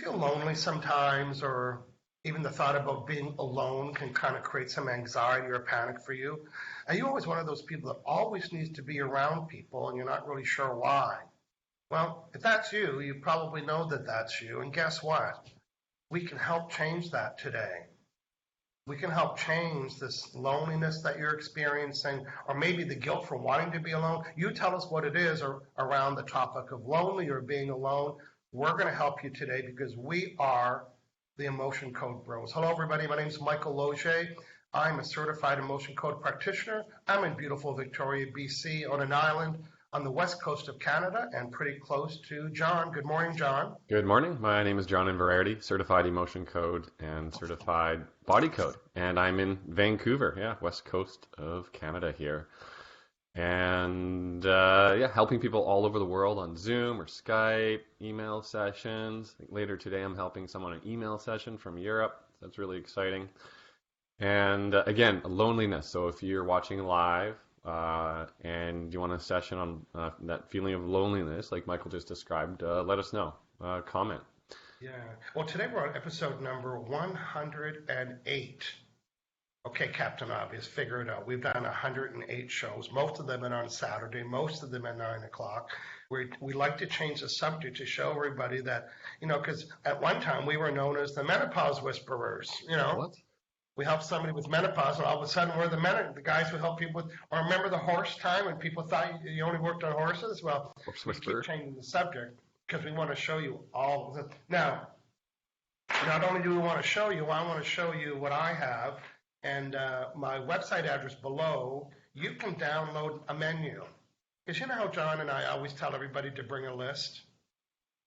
feel lonely sometimes, or even the thought about being alone can kind of create some anxiety or panic for you? Are you always one of those people that always needs to be around people and you're not really sure why? Well, if that's you, you probably know that that's you. And guess what? We can help change that today. We can help change this loneliness that you're experiencing, or maybe the guilt for wanting to be alone. You tell us what it is around the topic of lonely or being alone. We're going to help you today because we are the Emotion Code Bros. Hello, everybody. My name is Michael Losier. I'm a certified emotion code practitioner. I'm in beautiful Victoria, BC, on an island on the west coast of Canada and pretty close to John. Good morning, John. Good morning. My name is John Inverarity, certified emotion code and certified body code. And I'm in Vancouver, west coast of Canada here. And helping people all over the world on Zoom or Skype, email sessions. Later today, I'm helping someone an email session from Europe. That's really exciting. And again, loneliness. So if you're watching live, and you want a session on that feeling of loneliness, like Michael just described, let us know. Comment. Yeah. Well, today we're on episode number 108. Okay, Captain Obvious, figure it out. We've done 108 shows. Most of them are on Saturday. Most of them at 9 o'clock. We like to change the subject to show everybody that, because at one time we were known as the menopause whisperers, What? We help somebody with menopause, and all of a sudden we're the guys who help people with, or remember the horse time when people thought you only worked on horses? Well, we keep changing the subject because we want to show you all of it. Now, not only do we want to show you, I want to show you what I have, and my website address below, you can download a menu. Because you know how John and I always tell everybody to bring a list?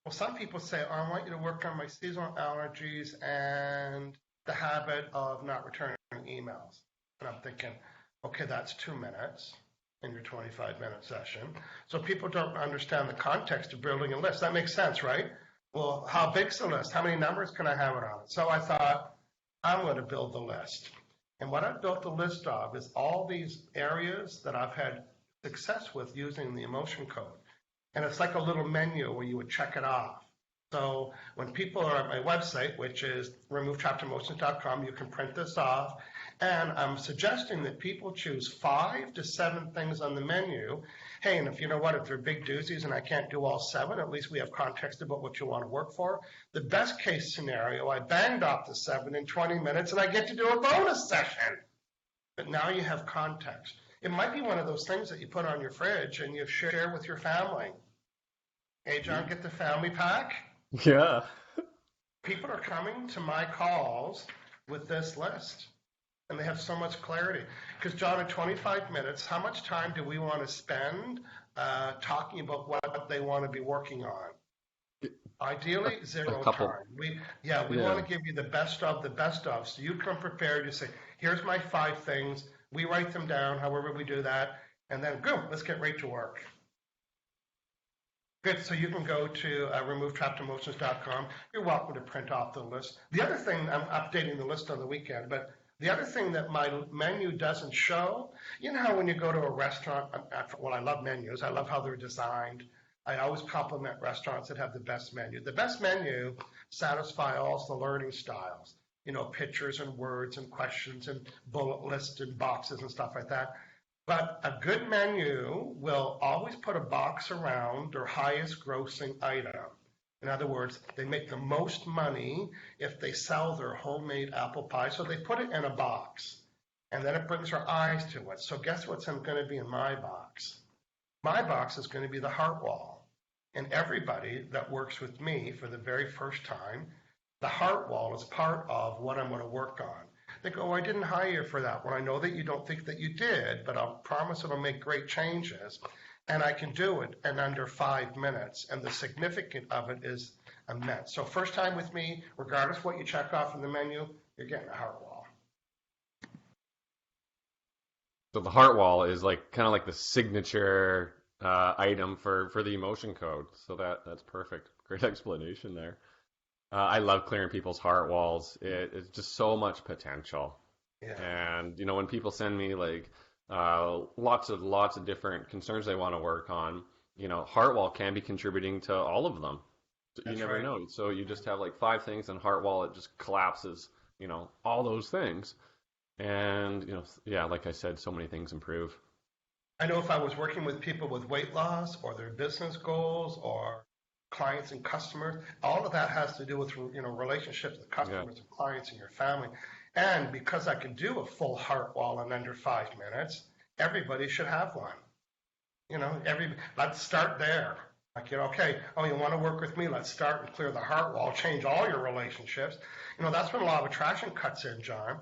Well, some people say, I want you to work on my seasonal allergies and the habit of not returning emails. And I'm thinking, okay, that's 2 minutes in your 25-minute session. So people don't understand the context of building a list. That makes sense, right? Well, how big's the list? How many numbers can I have it on? So I thought, I'm going to build the list. And what I've built the list of is all these areas that I've had success with using the emotion code. And it's like a little menu where you would check it off. So when people are at my website, which is removetrapped.emotions.com, you can print this off. And I'm suggesting that people choose 5 to 7 things on the menu. Hey, and if they're big doozies and I can't do all 7, at least we have context about what you want to work for. The best case scenario, I banged off the 7 in 20 minutes and I get to do a bonus session. But now you have context. It might be one of those things that you put on your fridge and you share with your family. Hey, John, get the family pack. Yeah. People are coming to my calls with this list, and they have so much clarity. Because, John, in 25 minutes, how much time do we want to spend talking about what they want to be working on? Ideally, zero time. We want to give you the best of the best of. So you come prepared. You say, here's my 5 things. We write them down, however we do that, and then, boom, let's get right to work. Good, so you can go to removetrappedemotions.com. You're welcome to print off the list. The other thing, I'm updating the list on the weekend, but the other thing that my menu doesn't show, you know how when you go to a restaurant, well, I love menus. I love how they're designed. I always compliment restaurants that have the best menu. The best menu satisfy all the learning styles, pictures and words and questions and bullet lists and boxes and stuff like that. But a good menu will always put a box around their highest grossing item. In other words, they make the most money if they sell their homemade apple pie. So they put it in a box, and then it brings our eyes to it. So guess what's going to be in my box? My box is going to be the heart wall. And everybody that works with me for the very first time, the heart wall is part of what I'm going to work on. They go, I didn't hire you for that. Well, I know that you don't think that you did, but I'll promise it'll make great changes. And I can do it in under 5 minutes. And the significance of it is immense. So first time with me, regardless of what you check off in the menu, you're getting a heart wall. So the heart wall is kind of like the signature item for the emotion code. So that's perfect. Great explanation there. I love clearing people's heart walls. It's just so much potential. Yeah. And, when people send me lots of different concerns they want to work on, heart wall can be contributing to all of them. You That's never right. know. So you just have like five things, and heart wall, it just collapses, all those things. And, yeah, like I said, so many things improve. I know if I was working with people with weight loss or their business goals or clients and customers, all of that has to do with relationships with Yeah. customers and clients and your family. And because I can do a full heart wall in under 5 minutes, everybody should have one. Let's start there. Like, okay, oh, you want to work with me? Let's start and clear the heart wall, change all your relationships. That's when law of attraction cuts in, John.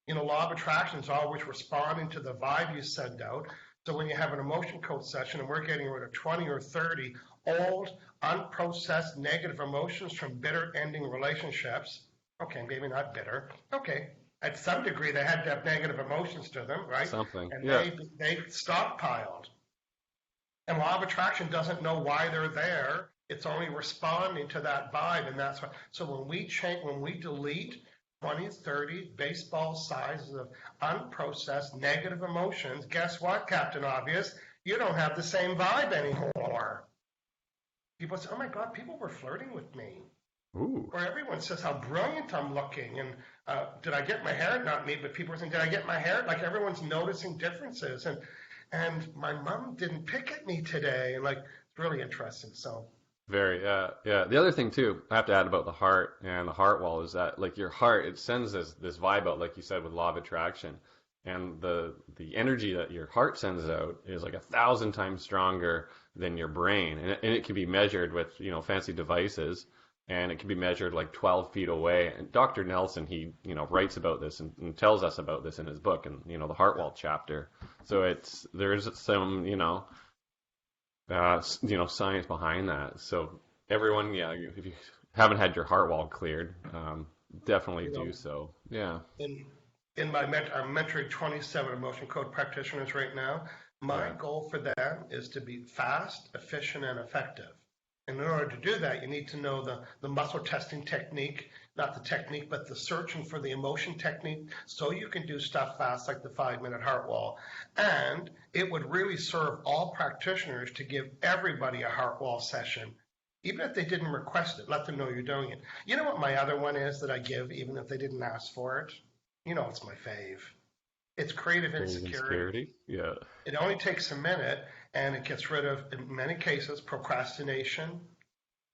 Law of attraction is always responding to the vibe you send out. So when you have an emotion code session and we're getting rid of 20 or 30 old, unprocessed negative emotions from bitter ending relationships, okay, maybe not bitter, okay, at some degree they had to have negative emotions to them, right? Something. And Yeah. they stockpiled. And law of attraction doesn't know why they're there. It's only responding to that vibe, and that's why. So when we delete 20, 30 baseball sizes of unprocessed negative emotions, guess what, Captain Obvious? You don't have the same vibe anymore. People say, "Oh my God, people were flirting with me." Ooh. Or everyone says how brilliant I'm looking, and did I get my hair? Not me, but people are saying, "Did I get my hair?" Like everyone's noticing differences, and my mom didn't pick at me today. Like, it's really interesting. So, Very, yeah, yeah. The other thing too, I have to add about the heart and the heart wall is that like your heart, it sends this vibe out, like you said, with law of attraction, and the energy that your heart sends out is like 1,000 times stronger than your brain, and it can be measured with fancy devices, and it can be measured like 12 feet away. And Dr. Nelson, he writes about this and tells us about this in his book, and the heart wall chapter. So there's some science behind that. So everyone, yeah, if you haven't had your heart wall cleared, definitely you do know, so. Yeah, in I'm mentoring 27 emotion code practitioners right now. My yeah, goal for them is to be fast, efficient, and effective. And in order to do that, you need to know the muscle testing technique, not the technique, but the searching for the emotion technique, so you can do stuff fast like the 5 minute heart wall. And it would really serve all practitioners to give everybody a heart wall session. Even if they didn't request it, let them know you're doing it. You know what my other one is that I give, even if they didn't ask for it? It's my fave. It's creative creative insecurity. insecurity. Yeah, It only takes a minute and it gets rid of, in many cases, procrastination,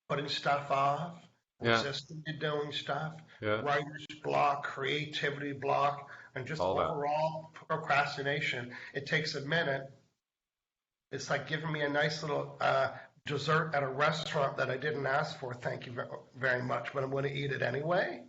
putting stuff off, yeah, resisting to doing stuff, yeah, writer's block, creativity block, and just all that. overall procrastination. It takes a minute. It's like giving me a nice little dessert at a restaurant that I didn't ask for. Thank you very much, but I'm going to eat it anyway.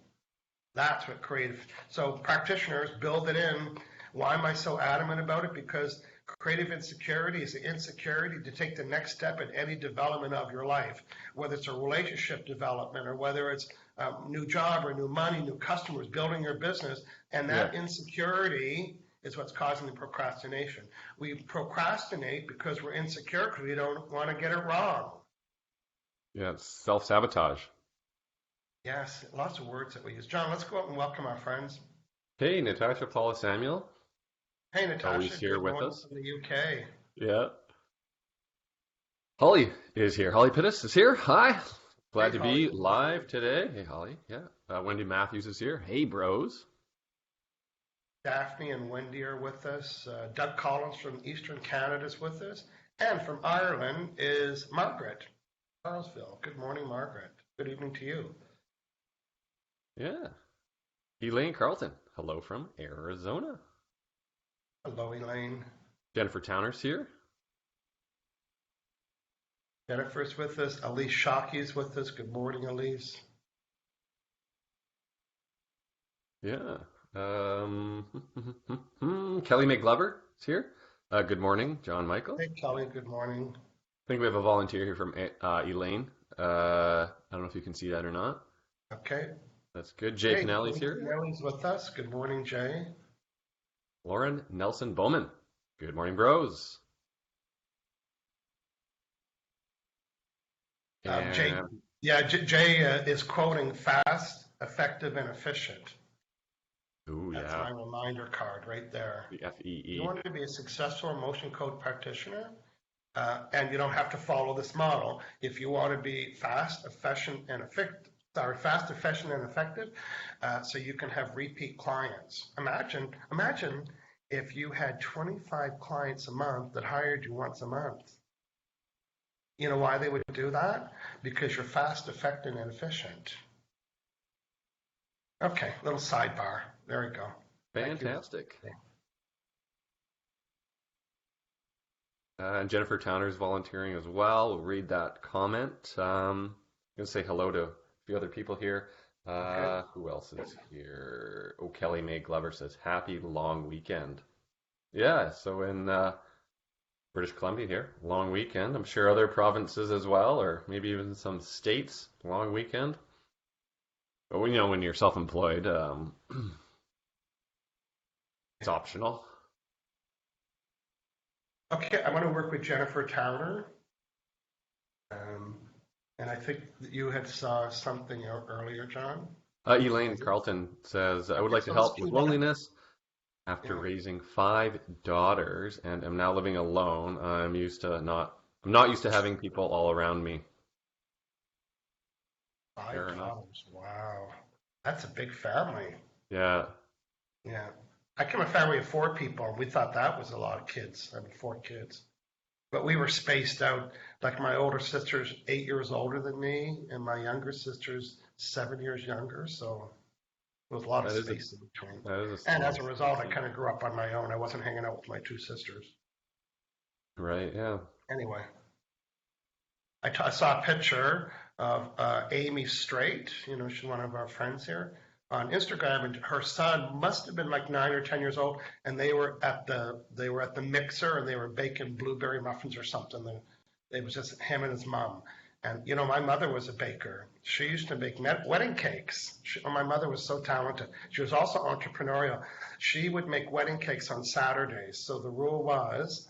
That's what creative. So practitioners build it in. Why am I so adamant about it? Because creative insecurity is the insecurity to take the next step in any development of your life, whether it's a relationship development or whether it's a new job or new money, new customers, building your business. And Yeah, that insecurity is what's causing the procrastination. We procrastinate because we're insecure because we don't want to get it wrong. yeah, it's self-sabotage. Yes, lots of words that we use. John, let's go out and welcome our friends. Hey, Natasha Paula Samuel, Hey, Natasha, always here good with morning us. from the UK. Yeah, Holly is here. Holly Pittis is here. Hi, Hey, glad to Holly, be good morning. live today. Hey, Holly. Yeah, Wendy Matthews is here. Hey, bros. Daphne and Wendy are with us. Doug Collins from Eastern Canada is with us. And from Ireland is Margaret, Charlesville. Good morning, Margaret. Good evening to you. Yeah. Elaine Carlton, hello from Arizona. Hello, Elaine. Jennifer Towner's here. Jennifer's with us. Elise Shockey's with us. Good morning, Elise. Yeah. Kelly McGlover is here. Good morning, John Michael. Hey, Kelly, good morning. I think we have a volunteer here from Elaine. I don't know if you can see that or not. Okay. That's good. Jay Hey, Canelli's Jay here. Nelly's with us. Good morning, Jay. Lauren Nelson Bowman. Good morning, bros. Jay, And yeah, Jay is quoting fast, effective, and efficient. ooh, That's yeah, my reminder card right there. the You FEE. want to be a successful emotion code practitioner? and you don't have to follow this model. If you want to be fast, efficient, and effective, so you can have repeat clients. Imagine if you had 25 clients a month that hired you once a month. You know why they would do that? Because you're fast, effective, and efficient. Okay, little sidebar. There we go. Fantastic. Jennifer Towner is volunteering as well. We'll read that comment. I'm going to say hello to a few other people here. Okay. Who else is here? Oh, Kelly Mae Glover says, happy long weekend. Yeah, so in British Columbia here, long weekend. I'm sure other provinces as well, or maybe even some states, long weekend. But when you're self-employed, it's optional. Okay, I want to work with Jennifer Towner. And I think that you had saw something earlier, John. Elaine Carlton says, I would like to help with loneliness after raising 5 daughters and am now living alone. I'm not used to having people all around me. 5 daughters, wow. That's a big family. Yeah. Yeah. I came from a family of 4 people, and we thought that was a lot of kids. I mean, 4 kids. But we were spaced out. Like my older sister's 8 years older than me, and my younger sister's 7 years younger. So there was a lot of space in between. And as a result, I kind of grew up on my own. I wasn't hanging out with my 2 sisters. Right, yeah. Anyway, I saw a picture of Amy Strait. She's one of our friends here. On Instagram, and her son must have been like 9 or 10 years old, and they were at the mixer, and they were baking blueberry muffins or something. It was just him and his mom. And my mother was a baker. She used to make wedding cakes. My mother was so talented. She was also entrepreneurial. She would make wedding cakes on Saturdays. So the rule was,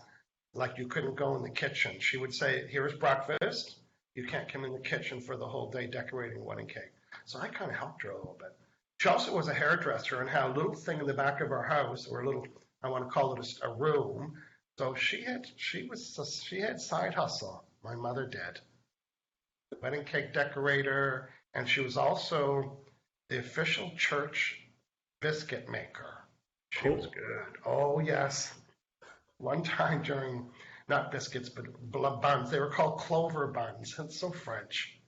like, you couldn't go in the kitchen. She would say, "Here's breakfast. You can't come in the kitchen for the whole day decorating a wedding cake." So I kind of helped her a little bit. She also was a hairdresser and had a little thing in the back of our house, or a little, I want to call it a room. So she had side hustle. My mother did. Wedding cake decorator, and she was also the official church biscuit maker. She was good. Oh yes. One time during, not biscuits, but buns. They were called clover buns. It's so French.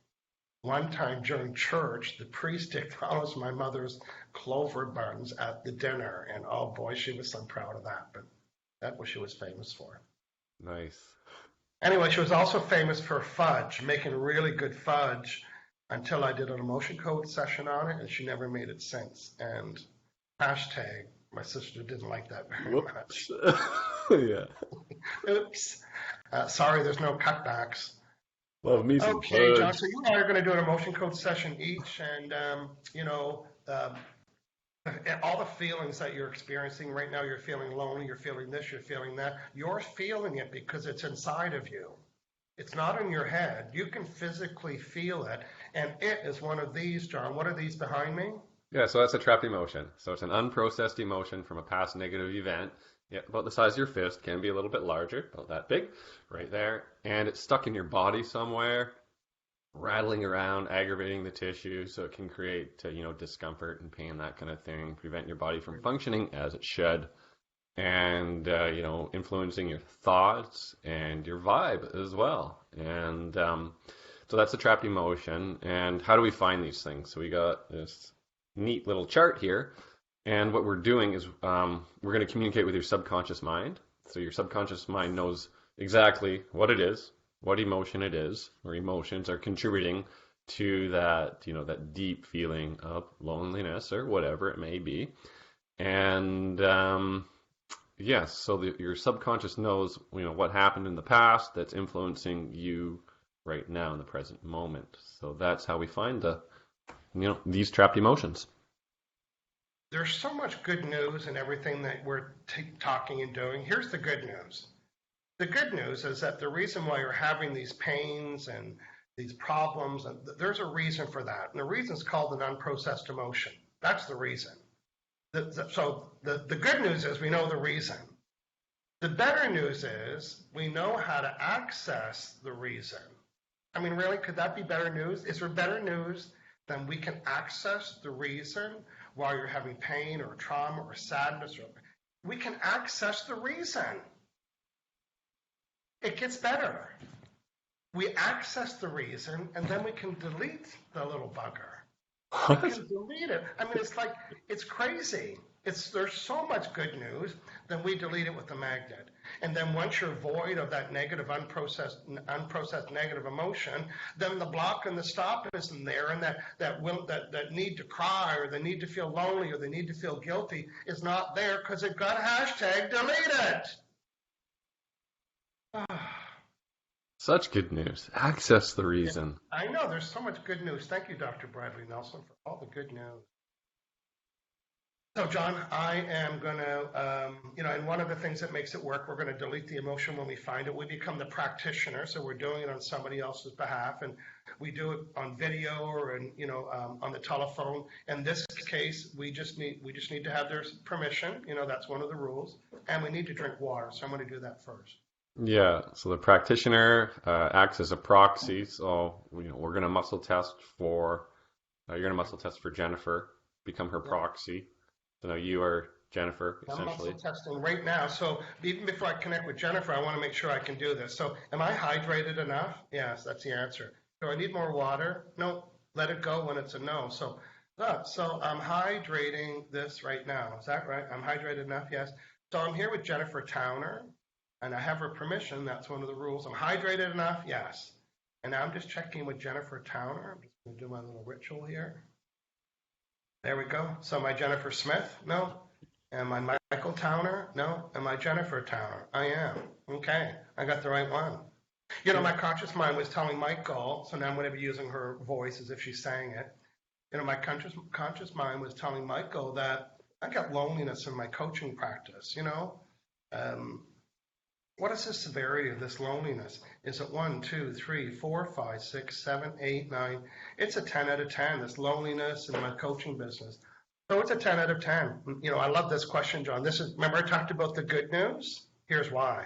One time during church, the priest acknowledged my mother's clover buns at the dinner, and oh boy, she was so proud of that. But that's what she was famous for. Nice. Anyway, she was also famous for fudge, making really good fudge, until I did an emotion code session on it, and she never made it since. And hashtag, my sister didn't like that very much. Yeah. Oops. Sorry, there's no cutbacks. Love me some Okay, fudge. John, so you and I are going to do an emotion code session each, and all the feelings that you're experiencing right now, you're feeling lonely, you're feeling this, you're feeling that, you're feeling it because it's inside of you. It's not in your head. You can physically feel it, and it is one of these, John. What are these behind me? Yeah, so that's a trapped emotion. So it's an unprocessed emotion from a past negative event. Yeah, about the size of your fist, can be a little bit larger, about that big, right there. And it's stuck in your body somewhere, rattling around, aggravating the tissue, so it can create, discomfort and pain, that kind of thing, prevent your body from functioning as it should, and, influencing your thoughts and your vibe as well. And so that's a trapped emotion. And how do we find these things? So we got this neat little chart here. And what we're doing is we're going to communicate with your subconscious mind. So your subconscious mind knows exactly what it is, what emotion it is, or emotions are contributing to that, that deep feeling of loneliness or whatever it may be. And yes, so your subconscious knows, what happened in the past that's influencing you right now in the present moment. So that's how we find these trapped emotions. There's so much good news in everything that we're talking and doing. Here's the good news. The good news is that the reason why you're having these pains and these problems, and there's a reason for that. And the reason is called an unprocessed emotion. That's the reason. So the good news is we know the reason. The better news is we know how to access the reason. I mean, really, could that be better news? Is there better news than we can access the reason while you're having pain or trauma or sadness? We can access the reason. It gets better. We access the reason, and then we can delete the little bugger. What? We can delete it. I mean, it's crazy. There's so much good news, then we delete it with the magnet. And then once you're void of that negative, unprocessed negative emotion, then the block and the stop isn't there, and that need to cry or the need to feel lonely or the need to feel guilty is not there because it got hashtag deleted. Such good news. Access the reason. I know, there's so much good news. Thank you, Dr. Bradley Nelson, for all the good news. So, John, I am going to, and one of the things that makes it work, we're going to delete the emotion when we find it. We become the practitioner, so we're doing it on somebody else's behalf, and we do it on video or on the telephone. In this case, we just need to have their permission. That's one of the rules, and we need to drink water. So I'm going to do that first. Yeah, so the practitioner acts as a proxy. So we're going to muscle test for you're going to muscle test for Jennifer, become her proxy. So now you are Jennifer, essentially. I'm muscle testing right now. So even before I connect with Jennifer, I want to make sure I can do this. So am I hydrated enough? Yes, that's the answer. Do I need more water? No. Let it go when it's a no. So I'm hydrating this right now. Is that right? I'm hydrated enough? Yes. So I'm here with Jennifer Towner. And I have her permission. That's one of the rules. I'm hydrated enough? Yes. And now I'm just checking with Jennifer Towner. I'm just going to do my little ritual here. There we go. So am I Jennifer Smith? No. Am I Michael Towner? No. Am I Jennifer Towner? I am. Okay. I got the right one. My conscious mind was telling Michael, so now I'm going to be using her voice as if she's saying it. My conscious mind was telling Michael that I got loneliness in my coaching practice, What is the severity of this loneliness? Is it 1, 2, 3, 4, 5, 6, 7, 8, 9? It's a 10 out of 10, this loneliness in my coaching business. So it's a 10 out of 10. I love this question, John. Remember I talked about the good news? Here's why.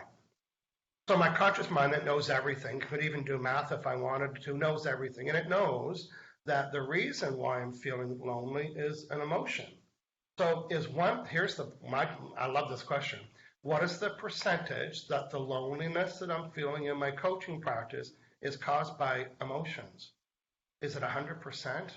So my conscious mind that knows everything, could even do math if I wanted to, knows everything. And it knows that the reason why I'm feeling lonely is an emotion. So I love this question. What is the percentage that the loneliness that I'm feeling in my coaching practice is caused by emotions? Is it 100%?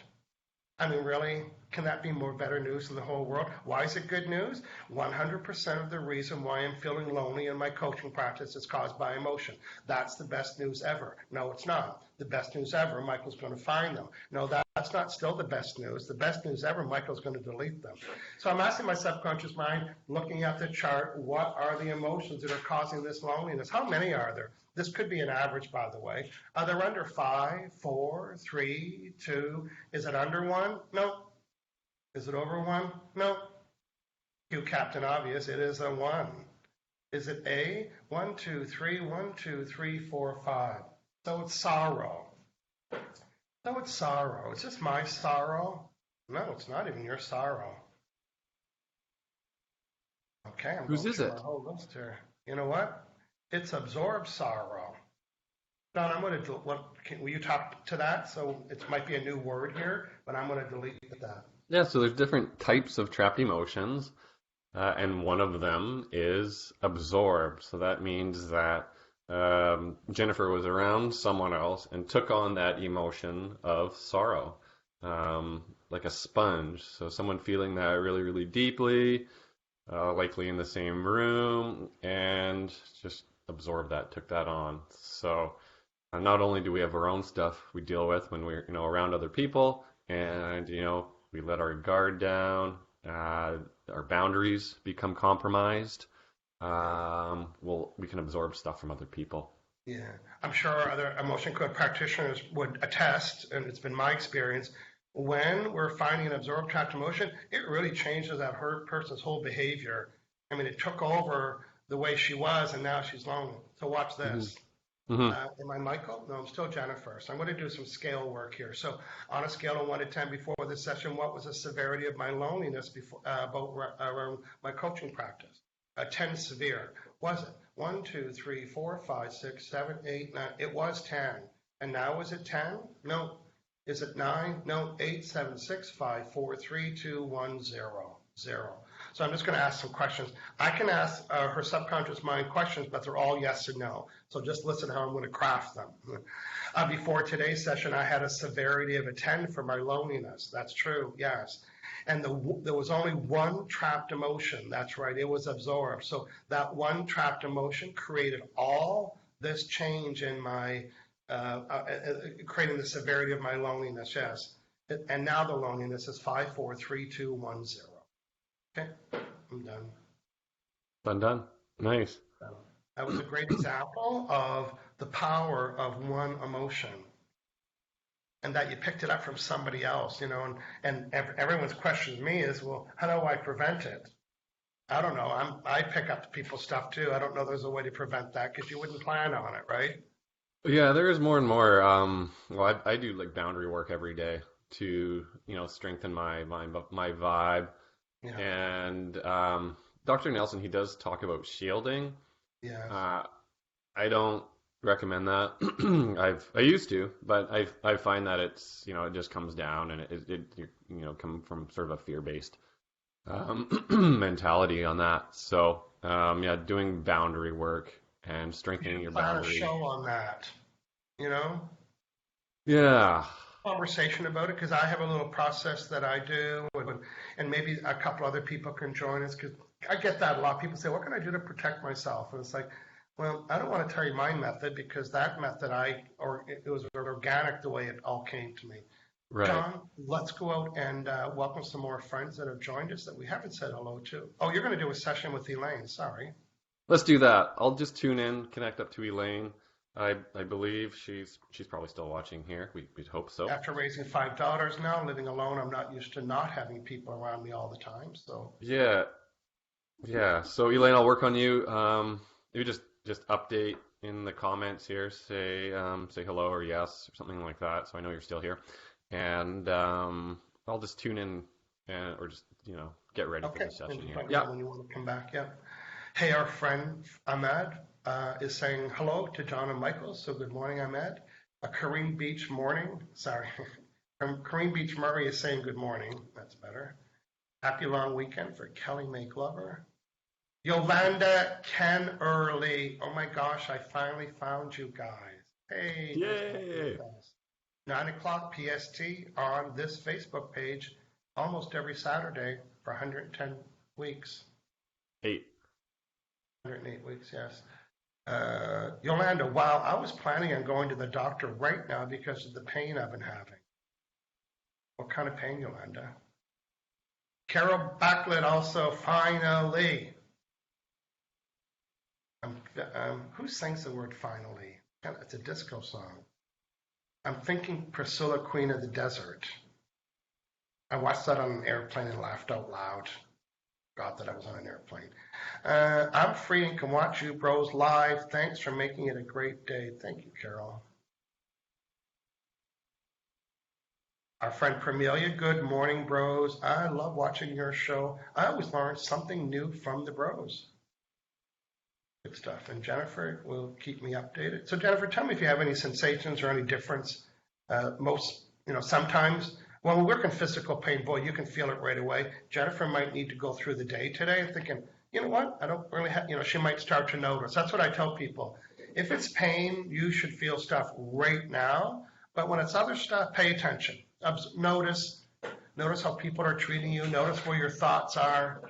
I mean, really, can that be more better news in the whole world? Why is it good news? 100% of the reason why I'm feeling lonely in my coaching practice is caused by emotion. That's the best news ever. No, it's not. The best news ever, Michael's going to find them. No, that's not still the best news. The best news ever, Michael's going to delete them. So I'm asking my subconscious mind, looking at the chart, what are the emotions that are causing this loneliness? How many are there? This could be an average, by the way. Are there under 5, 4, 3, 2? Is it under 1? No. Is it over 1? No. Cue Captain Obvious, it is a 1. Is it A? 1, 2, 3, 1, 2, 3, 4, 5. So it's sorrow. Is this my sorrow? No, it's not even your sorrow. Okay, I'm Whose going is through it? my whole list here. You know what? It's absorbed sorrow. John, I'm going to, will you talk to that? So it might be a new word here, but I'm going to delete that. Yeah, so there's different types of trapped emotions, and one of them is absorbed. So that means that Jennifer was around someone else and took on that emotion of sorrow, like a sponge. So someone feeling that really, really deeply, likely in the same room, and just absorbed that, took that on. So not only do we have our own stuff we deal with when we're around other people, and we let our guard down, our boundaries become compromised. We can absorb stuff from other people. Yeah, I'm sure other emotion code practitioners would attest, and it's been my experience, when we're finding an absorbed trapped emotion, it really changes that person's whole behavior. I mean, it took over the way she was, and now she's lonely. So watch this. Am I Michael? No, I'm still Jennifer. So I'm going to do some scale work here. So on a scale of 1 to 10 before this session, what was the severity of my loneliness around my coaching practice? 10 severe. Was it? 1, 2, 3, 4, 5, 6, 7, 8, 9. It was 10. And now is it 10? No. Is it 9? No. 8, 7, 6, 5, 4, 3, 2, 1, 0. 0. So I'm just going to ask some questions. I can ask her subconscious mind questions, but they're all yes and no. So just listen how I'm going to craft them. Before today's session, I had a severity of a 10 for my loneliness. That's true, yes. And there was only one trapped emotion. That's right, it was absorbed. So that one trapped emotion created all this change in my, creating the severity of my loneliness, yes. And now the loneliness is 5, 4, 3, 2, 1, 0. Okay, I'm done. Done. Nice. That was a great example of the power of one emotion, and that you picked it up from somebody else, and everyone's question to me is, well, how do I prevent it? I don't know. I pick up people's stuff too. I don't know there's a way to prevent that because you wouldn't plan on it, right? Yeah, there is more and more. Well, I do like boundary work every day to, strengthen my vibe. Yeah. And Dr. Nelson, he does talk about shielding. Yeah. I don't recommend that. I used to, but I find that it's, it just comes down and it come from sort of a fear-based mentality on that. So yeah, doing boundary work and strengthening your boundary. Plan a show on that, Yeah. Conversation about it, because I have a little process that I do, and maybe a couple other people can join us, because I get that a lot. People say, what can I do to protect myself? And it's like, well, I don't want to tell you my method, because that method it was organic the way it all came to me. Right. John, let's go out and welcome some more friends that have joined us that we haven't said hello to. Oh, you're going to do a session with Elaine, sorry. Let's do that. I'll just tune in, connect up to Elaine. I believe she's probably still watching here. We'd hope so. After raising $5 now, living alone, I'm not used to not having people around me all the time. So yeah. So Elaine, I'll work on you. Maybe just update in the comments here. Say hello or yes or something like that, so I know you're still here. And I'll just tune in or just get ready for the session here. Yeah. When you want to come back, yeah. Hey, our friend Ahmad is saying hello to John and Michael. So good morning, Ahmed. Kareem Beach Murray is saying good morning. That's better. Happy long weekend for Kelly May Glover. Yolanda Ken Early. Oh my gosh, I finally found you guys. Hey. Yay. 9 o'clock PST on this Facebook page almost every Saturday for 110 weeks. 108 weeks, yes. Yolanda, wow, I was planning on going to the doctor right now because of the pain I've been having. What kind of pain, Yolanda? Carol Backlit also, finally. Who sings the word finally? It's a disco song. I'm thinking Priscilla, Queen of the Desert. I watched that on an airplane and laughed out loud. Forgot that I was on an airplane. I'm free and can watch you bros live. Thanks for making it a great day. Thank you, Carol. Our friend Pramelia, good morning, bros. I love watching your show. I always learn something new from the bros. Good stuff. And Jennifer will keep me updated. So Jennifer, tell me if you have any sensations or any difference. Sometimes when we work in physical pain, boy, you can feel it right away. Jennifer might need to go through the day today thinking, you know what, I don't really have, she might start to notice. That's what I tell people. If it's pain, you should feel stuff right now. But when it's other stuff, pay attention. Notice how people are treating you. Notice where your thoughts are.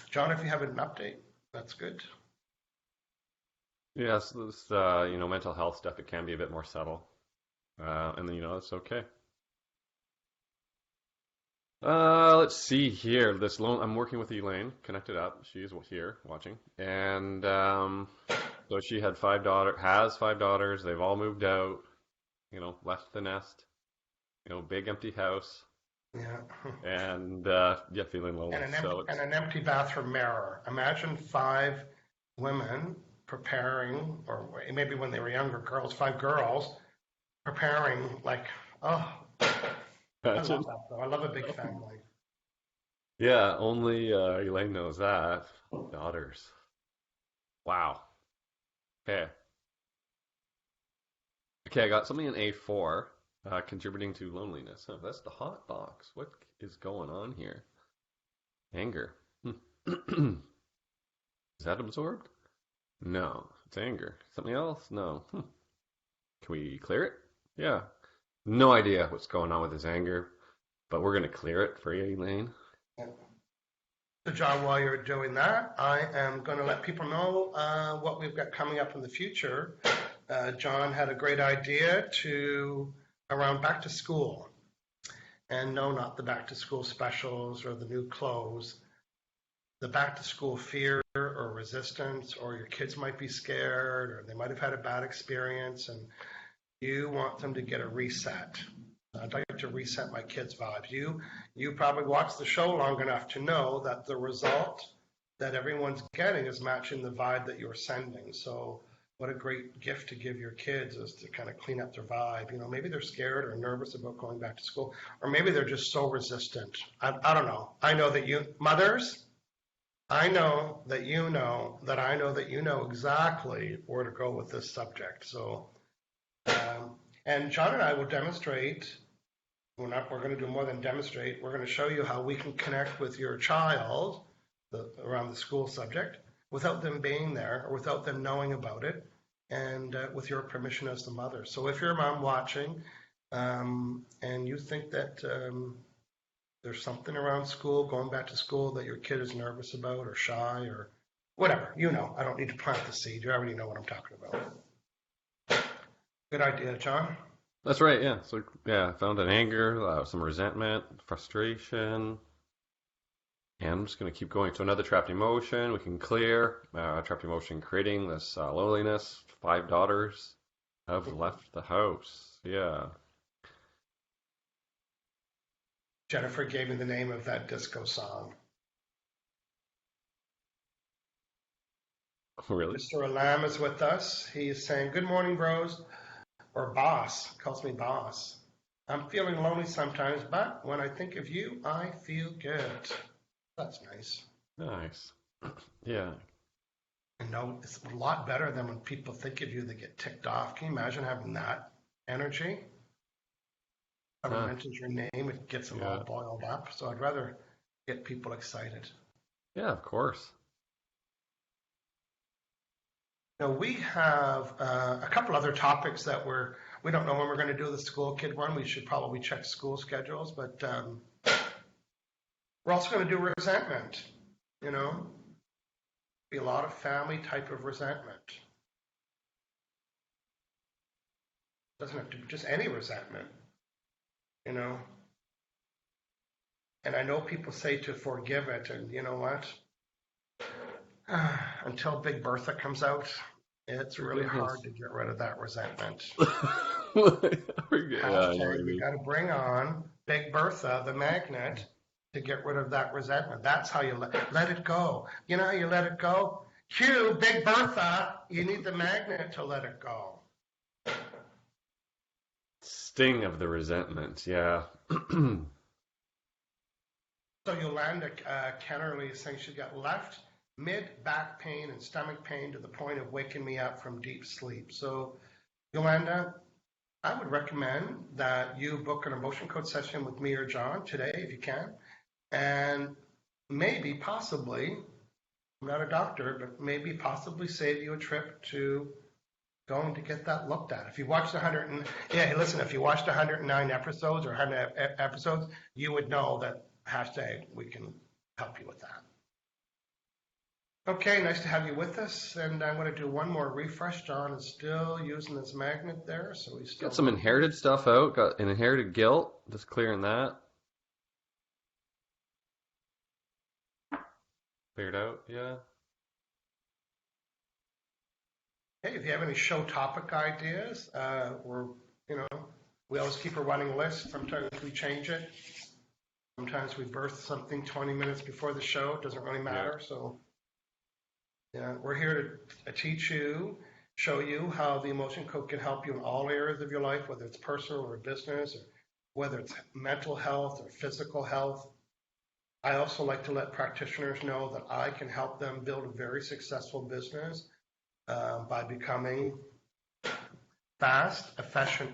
John, if you have an update, that's good. Yes, this mental health stuff, it can be a bit more subtle, and then it's okay. Let's see here. I'm working with Elaine, connected up. She's here watching, and so she has 5 daughters. They've all moved out, left the nest, big empty house. Yeah. And feeling lonely. And an empty bathroom mirror. Imagine 5 women preparing, or maybe when they were younger girls, 5 girls preparing, I love that though. I love a big family. Yeah, only Elaine knows that. Daughters. Wow. Okay. Okay, I got something in A4. Contributing to loneliness. Huh, that's the hot box. What is going on here? Anger. Is that absorbed? No, it's anger. Something else? No. Can we clear it? Yeah. No idea what's going on with his anger, but we're going to clear it for you, Elaine. So, John, while you're doing that, I am going to let people know what we've got coming up in the future. John had a great idea around back to school. And no, not the back to school specials or the new clothes. The back to school fear or resistance, or your kids might be scared, or they might have had a bad experience, and you want them to get a reset. I'd like to reset my kids' vibes. You probably watched the show long enough to know that the result that everyone's getting is matching the vibe that you're sending. So what a great gift to give your kids is to kind of clean up their vibe. You know, maybe they're scared or nervous about going back to school, or maybe they're just so resistant. I don't know. I know that you, mothers, I know that you know that I know that you know exactly where to go with this subject. So, and John and I will demonstrate. We're going to do more than demonstrate. We're going to show you how we can connect with your child around the school subject without them being there or without them knowing about it, and with your permission as the mother. So if you're a mom watching and you think that there's something around school, going back to school, that your kid is nervous about or shy or whatever, you know, I don't need to plant the seed. You already know what I'm talking about. Good idea, John. That's right, yeah. So, yeah, I found an anger, some resentment, frustration. And I'm just going to keep going. So, another trapped emotion we can clear. Trapped emotion creating this loneliness. 5 daughters have left the house. Yeah. Jennifer gave me the name of that disco song. Really? Mr. Alam is with us. He is saying, "Good morning, bros." Or boss, calls me boss. "I'm feeling lonely sometimes, but when I think of you, I feel good." That's nice. Nice. Yeah. And no, it's a lot better than when people think of you, they get ticked off. Can you imagine having that energy? Someone mentions your name, it gets them all boiled up. So I'd rather get people excited. Yeah, of course. Now, we have a couple other topics that we don't know when we're going to do the school kid one. We should probably check school schedules, but we're also going to do resentment, you know, be a lot of family type of resentment. Doesn't have to be just any resentment, you know. And I know people say to forgive it, and you know what? Until Big Bertha comes out, it's really hard to get rid of that resentment. Hashtag, we got to bring on Big Bertha, the magnet, to get rid of that resentment. That's how you let it go. You know how you let it go? Cue Big Bertha, you need the magnet to let it go. Sting of the resentment, yeah. So Yolanda Kennerly is saying she got left mid-back pain and stomach pain to the point of waking me up from deep sleep. So, Yolanda, I would recommend that you book an emotion code session with me or John today, if you can, and maybe, possibly, I'm not a doctor, but maybe possibly save you a trip to going to get that looked at. If you watched if you watched 109 episodes or 100 episodes, you would know that hashtag we can help you with that. Okay, nice to have you with us, and I'm going to do one more refresh. John is still using this magnet there, so he's still... Got some inherited stuff out, got an inherited guilt, just clearing that. Cleared out, yeah. Hey, if you have any show topic ideas, we always keep a running list. Sometimes we change it. Sometimes we birth something 20 minutes before the show. It doesn't really matter, so... Yeah, we're here to teach you, show you how the emotion code can help you in all areas of your life, whether it's personal or business, or whether it's mental health or physical health. I also like to let practitioners know that I can help them build a very successful business by becoming fast, efficient,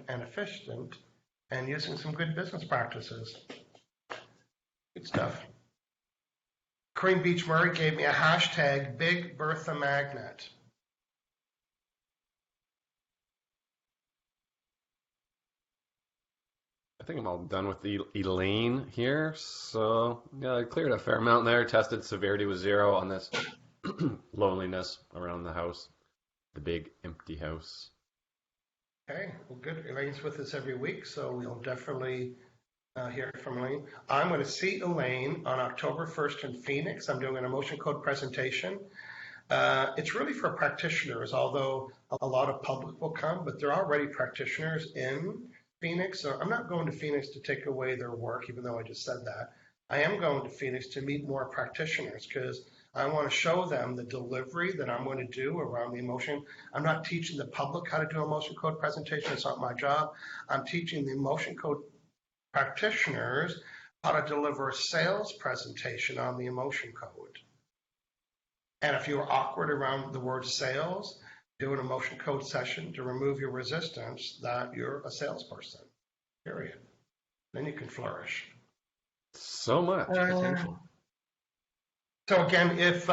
and using some good business practices. Good stuff. Cream Beach Murray gave me a hashtag Big Bertha Magnet. I think I'm all done with Elaine here. So yeah, I cleared a fair amount there. Tested severity was 0 on this loneliness around the house, the big empty house. Okay, well, good. Elaine's with us every week, so we'll definitely hear from Elaine. I'm going to see Elaine on October 1st in Phoenix. I'm doing an emotion code presentation. It's really for practitioners, although a lot of public will come, but there are already practitioners in Phoenix. So I'm not going to Phoenix to take away their work, even though I just said that. I am going to Phoenix to meet more practitioners because I want to show them the delivery that I'm going to do around the emotion. I'm not teaching the public how to do emotion code presentation. It's not my job. I'm teaching the emotion code practitioners how to deliver a sales presentation on the emotion code. And if you're awkward around the word sales, do an emotion code session to remove your resistance that you're a salesperson, period. Then you can flourish. So much potential. So again, if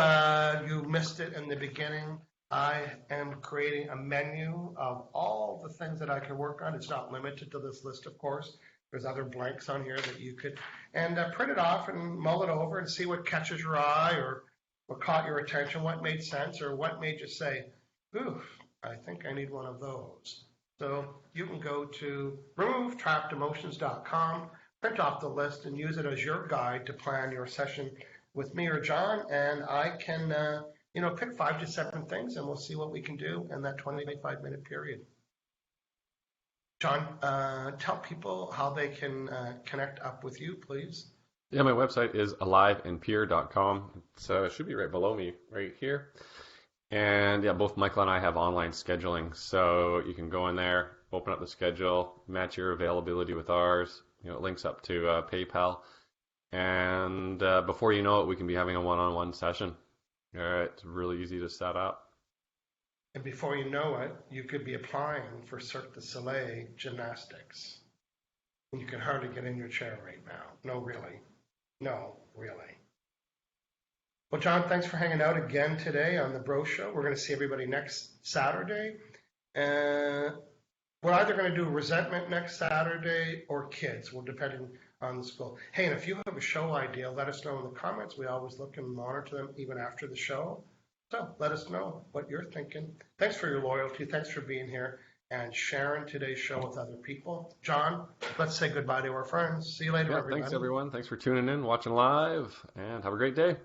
you missed it in the beginning, I am creating a menu of all the things that I can work on. It's not limited to this list, of course. There's other blanks on here that you could, and print it off and mull it over and see what catches your eye or what caught your attention, what made sense, or what made you say, oof, I think I need one of those. So you can go to removetrappedemotions.com, print off the list, and use it as your guide to plan your session with me or John, and I can, pick 5 to 7 things, and we'll see what we can do in that 25-minute period. John, tell people how they can connect up with you, please. Yeah, my website is aliveandpure.com. It should be right below me, right here. And yeah, both Michael and I have online scheduling, so you can go in there, open up the schedule, match your availability with ours. It links up to PayPal, and before you know it, we can be having a one-on-one session. All right, it's really easy to set up. And before you know it, you could be applying for Cirque du Soleil gymnastics. You can hardly get in your chair right now. No, really. Well, John, thanks for hanging out again today on the Bro Show. We're going to see everybody next Saturday. We're either going to do resentment next Saturday or kids. Well, depending on the school. Hey, and if you have a show idea, let us know in the comments. We always look and monitor them even after the show. So let us know what you're thinking. Thanks for your loyalty. Thanks for being here and sharing today's show with other people. John, let's say goodbye to our friends. See you later, everybody. Thanks, everyone. Thanks for tuning in, watching live, and have a great day.